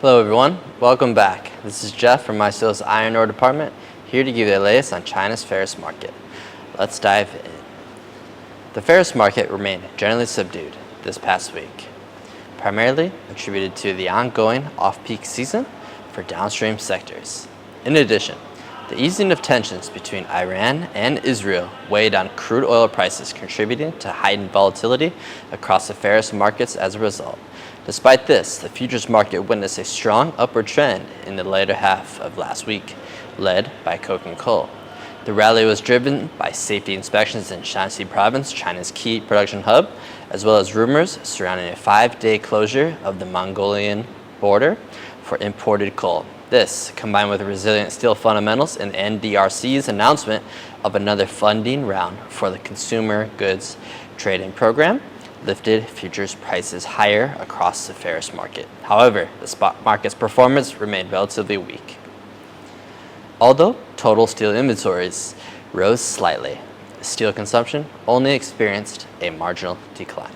Hello everyone, welcome back. This is Jeff from Mysteel's iron ore department, here to give you the latest on China's ferrous market. Let's dive in. The ferrous market remained generally subdued this past week, primarily attributed to the ongoing off-peak season for downstream sectors. In addition, the easing of tensions between Iran and Israel weighed on crude oil prices, contributing to heightened volatility across the ferrous markets as a result. Despite this, the futures market witnessed a strong upward trend in the later half of last week, led by coke and coal. The rally was driven by safety inspections in Shanxi province, China's key production hub, as well as rumors surrounding a 5-day closure of the Mongolian border for imported coal. This, combined with resilient steel fundamentals and the NDRC's announcement of another funding round for the consumer goods trading program, lifted futures prices higher across the ferrous market. However, the spot market's performance remained relatively weak. Although total steel inventories rose slightly, steel consumption only experienced a marginal decline,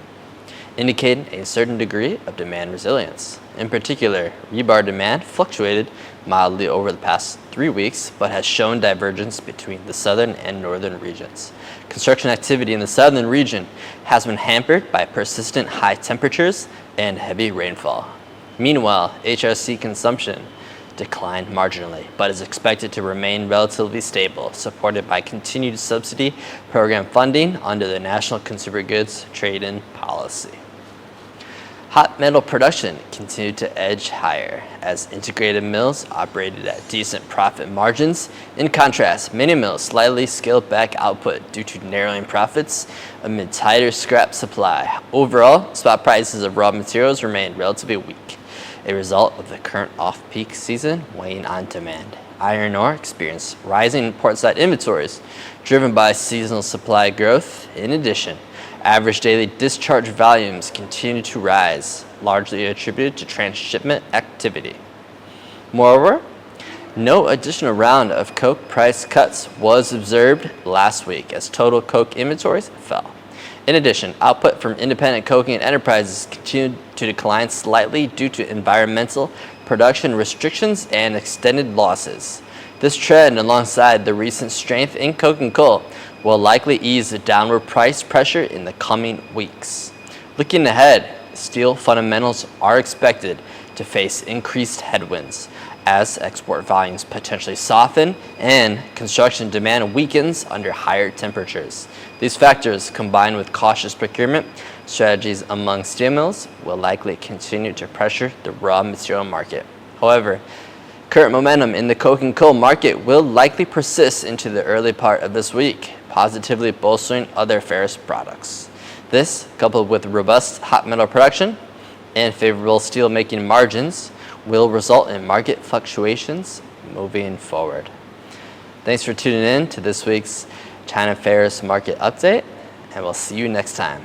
indicating a certain degree of demand resilience. In particular, rebar demand fluctuated mildly over the past 3 weeks, but has shown divergence between the southern and northern regions. Construction activity in the southern region has been hampered by persistent high temperatures and heavy rainfall. Meanwhile, HRC consumption declined marginally, but is expected to remain relatively stable, supported by continued subsidy program funding under the National Consumer Goods Trade-in Policy. Hot metal production continued to edge higher as integrated mills operated at decent profit margins. In contrast, mini mills slightly scaled back output due to narrowing profits amid tighter scrap supply. Overall, spot prices of raw materials remained relatively weak, a result of the current off-peak season weighing on demand. Iron ore experienced rising portside inventories driven by seasonal supply growth. In addition, average daily discharge volumes continue to rise, largely attributed to transshipment activity. Moreover, no additional round of coke price cuts was observed last week as total coke inventories fell. In addition, output from independent coking enterprises continued to decline slightly due to environmental production restrictions and extended losses. This trend, alongside the recent strength in coke and coal, will likely ease the downward price pressure in the coming weeks. Looking ahead, steel fundamentals are expected to face increased headwinds as export volumes potentially soften and construction demand weakens under higher temperatures. These factors, combined with cautious procurement strategies among steel mills, will likely continue to pressure the raw material market. However, current momentum in the coke and coal market will likely persist into the early part of this week, positively bolstering other ferrous products. This, coupled with robust hot metal production and favorable steel making margins, will result in market fluctuations moving forward. Thanks for tuning in to this week's China Ferrous Market Update, and we'll see you next time.